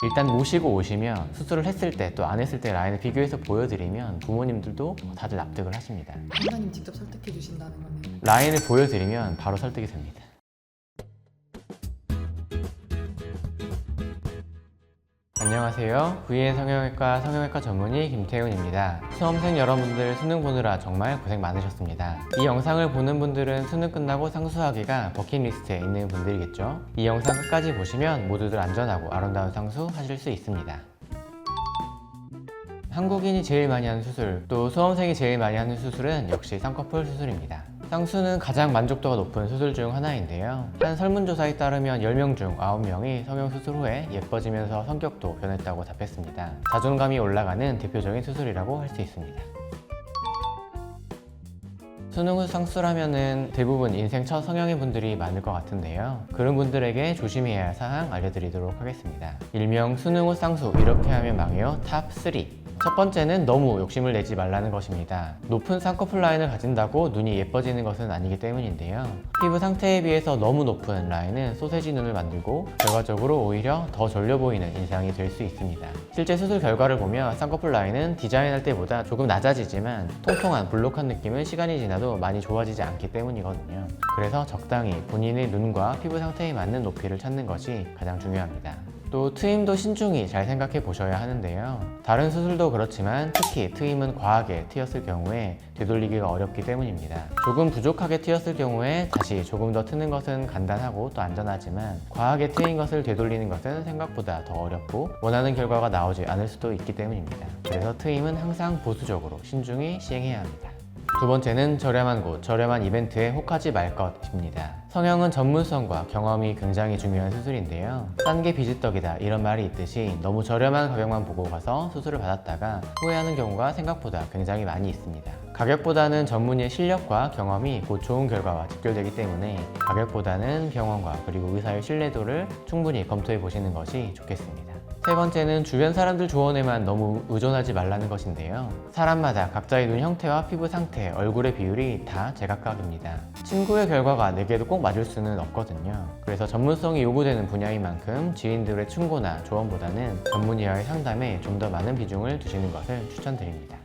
일단 모시고 오시면 수술을 했을 때 또 안 했을 때 라인을 비교해서 보여드리면 부모님들도 다들 납득을 하십니다. 원장님 직접 설득해 주신다는 거네요. 라인을 보여드리면 바로 설득이 됩니다. 안녕하세요. VN 성형외과 성형외과 전문의 김태훈입니다. 수험생 여러분들 수능 보느라 정말 고생 많으셨습니다. 이 영상을 보는 분들은 수능 끝나고 상수하기가 버킷리스트에 있는 분들이겠죠. 이 영상 끝까지 보시면 모두들 안전하고 아름다운 상수 하실 수 있습니다. 한국인이 제일 많이 하는 수술, 또 수험생이 제일 많이 하는 수술은 역시 쌍꺼풀 수술입니다. 쌍수는 가장 만족도가 높은 수술 중 하나인데요. 한 설문조사에 따르면 10명 중 9명이 성형수술 후에 예뻐지면서 성격도 변했다고 답했습니다. 자존감이 올라가는 대표적인 수술이라고 할 수 있습니다. 수능 후 쌍수라면은 대부분 인생 첫 성형인 분들이 많을 것 같은데요. 그런 분들에게 조심해야 할 사항 알려드리도록 하겠습니다. 일명 수능 후 쌍수 이렇게 하면 망해요 탑 3. 첫 번째는 너무 욕심을 내지 말라는 것입니다. 높은 쌍꺼풀 라인을 가진다고 눈이 예뻐지는 것은 아니기 때문인데요. 피부 상태에 비해서 너무 높은 라인은 소세지 눈을 만들고 결과적으로 오히려 더 졸려 보이는 인상이 될 수 있습니다. 실제 수술 결과를 보면 쌍꺼풀 라인은 디자인할 때보다 조금 낮아지지만 통통한 볼록한 느낌은 시간이 지나도 많이 좋아지지 않기 때문이거든요. 그래서 적당히 본인의 눈과 피부 상태에 맞는 높이를 찾는 것이 가장 중요합니다. 또 트임도 신중히 잘 생각해 보셔야 하는데요. 다른 수술도 그렇지만 특히 트임은 과하게 트였을 경우에 되돌리기가 어렵기 때문입니다. 조금 부족하게 트였을 경우에 다시 조금 더 트는 것은 간단하고 또 안전하지만 과하게 트인 것을 되돌리는 것은 생각보다 더 어렵고 원하는 결과가 나오지 않을 수도 있기 때문입니다. 그래서 트임은 항상 보수적으로 신중히 시행해야 합니다. 두 번째는 저렴한 곳, 저렴한 이벤트에 혹하지 말 것입니다. 성형은 전문성과 경험이 굉장히 중요한 수술인데요. 싼 게 비지떡이다 이런 말이 있듯이 너무 저렴한 가격만 보고 가서 수술을 받았다가 후회하는 경우가 생각보다 굉장히 많이 있습니다. 가격보다는 전문의의 실력과 경험이 곧 좋은 결과와 직결되기 때문에 가격보다는 병원과 그리고 의사의 신뢰도를 충분히 검토해 보시는 것이 좋겠습니다. 세 번째는 주변 사람들 조언에만 너무 의존하지 말라는 것인데요. 사람마다 각자의 눈 형태와 피부 상태, 얼굴의 비율이 다 제각각입니다. 친구의 결과가 내게도 꼭 맞을 수는 없거든요. 그래서 전문성이 요구되는 분야인 만큼 지인들의 충고나 조언보다는 전문의와의 상담에 좀 더 많은 비중을 두시는 것을 추천드립니다.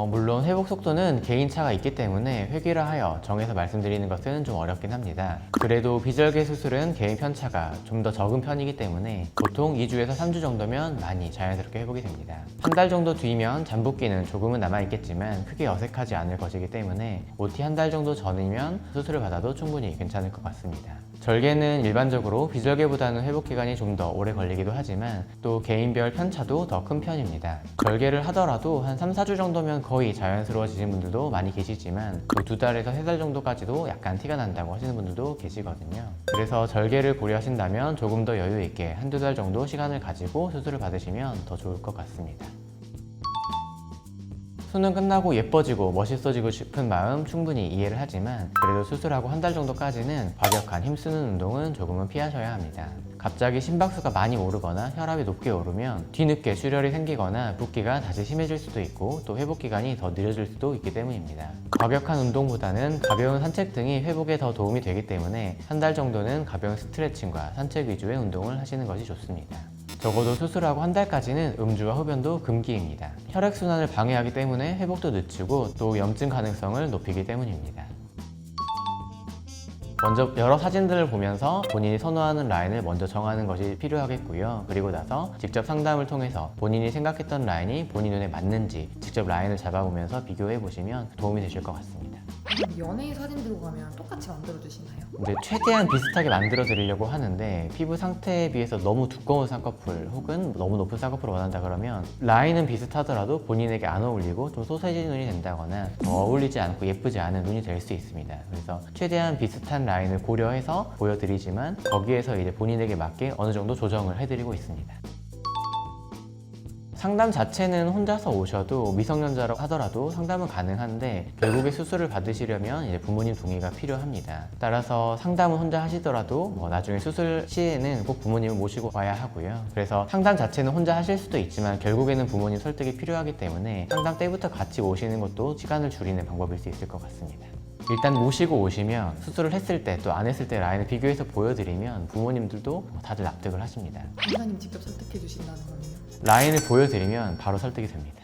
물론 회복 속도는 개인차가 있기 때문에 획일화하여 정해서 말씀드리는 것은 좀 어렵긴 합니다. 그래도 비절개 수술은 개인 편차가 좀 더 적은 편이기 때문에 보통 2주에서 3주 정도면 많이 자연스럽게 회복이 됩니다. 한 달 정도 뒤면 잠붓기는 조금은 남아있겠지만 크게 어색하지 않을 것이기 때문에 OT 한 달 정도 전이면 수술을 받아도 충분히 괜찮을 것 같습니다. 절개는 일반적으로 비절개보다는 회복 기간이 좀 더 오래 걸리기도 하지만 또 개인별 편차도 더 큰 편입니다. 절개를 하더라도 한 3, 4주 정도면 거의 자연스러워지는 분들도 많이 계시지만 그 2달에서 3달 정도까지도 약간 티가 난다고 하시는 분들도 계시거든요. 그래서 절개를 고려하신다면 조금 더 여유 있게 한두 달 정도 시간을 가지고 수술을 받으시면 더 좋을 것 같습니다. 수능 끝나고 예뻐지고 멋있어지고 싶은 마음 충분히 이해를 하지만 그래도 수술하고 한 달 정도까지는 과격한 힘쓰는 운동은 조금은 피하셔야 합니다. 갑자기 심박수가 많이 오르거나 혈압이 높게 오르면 뒤늦게 출혈이 생기거나 붓기가 다시 심해질 수도 있고 또 회복 기간이 더 느려질 수도 있기 때문입니다. 과격한 운동보다는 가벼운 산책 등이 회복에 더 도움이 되기 때문에 한 달 정도는 가벼운 스트레칭과 산책 위주의 운동을 하시는 것이 좋습니다. 적어도 수술하고 한 달까지는 음주와 흡연도 금기입니다. 혈액순환을 방해하기 때문에 회복도 늦추고 또 염증 가능성을 높이기 때문입니다. 먼저 여러 사진들을 보면서 본인이 선호하는 라인을 먼저 정하는 것이 필요하겠고요. 그리고 나서 직접 상담을 통해서 본인이 생각했던 라인이 본인 눈에 맞는지 직접 라인을 잡아보면서 비교해 보시면 도움이 되실 것 같습니다. 연예인 사진 들고 가면 똑같이 만들어 주시나요? 근데 최대한 비슷하게 만들어 드리려고 하는데 피부 상태에 비해서 너무 두꺼운 쌍꺼풀 혹은 너무 높은 쌍꺼풀을 원한다 그러면 라인은 비슷하더라도 본인에게 안 어울리고 좀 소세지 눈이 된다거나 어울리지 않고 예쁘지 않은 눈이 될 수 있습니다. 그래서 최대한 비슷한 라인을 고려해서 보여드리지만 거기에서 이제 본인에게 맞게 어느 정도 조정을 해드리고 있습니다. 상담 자체는 혼자서 오셔도 미성년자라고 하더라도 상담은 가능한데 결국에 수술을 받으시려면 이제 부모님 동의가 필요합니다. 따라서 상담은 혼자 하시더라도 나중에 수술 시에는 꼭 부모님을 모시고 와야 하고요. 그래서 상담 자체는 혼자 하실 수도 있지만 결국에는 부모님 설득이 필요하기 때문에 상담 때부터 같이 오시는 것도 시간을 줄이는 방법일 수 있을 것 같습니다. 일단 모시고 오시면 수술을 했을 때 또 안 했을 때 라인을 비교해서 보여드리면 부모님들도 다들 납득을 하십니다. 간호사님 직접 설득해 주신다는 거네요. 라인을 보여드리면 바로 설득이 됩니다.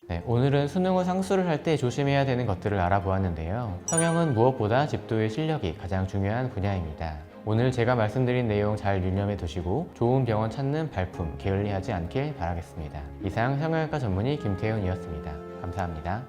네, 오늘은 수능 후 상수를 할 때 조심해야 되는 것들을 알아보았는데요. 성형은 무엇보다 집도의 실력이 가장 중요한 분야입니다. 오늘 제가 말씀드린 내용 잘 유념해 두시고 좋은 병원 찾는 발품 게을리하지 않길 바라겠습니다. 이상 성형외과 전문의 김태훈이었습니다. 감사합니다.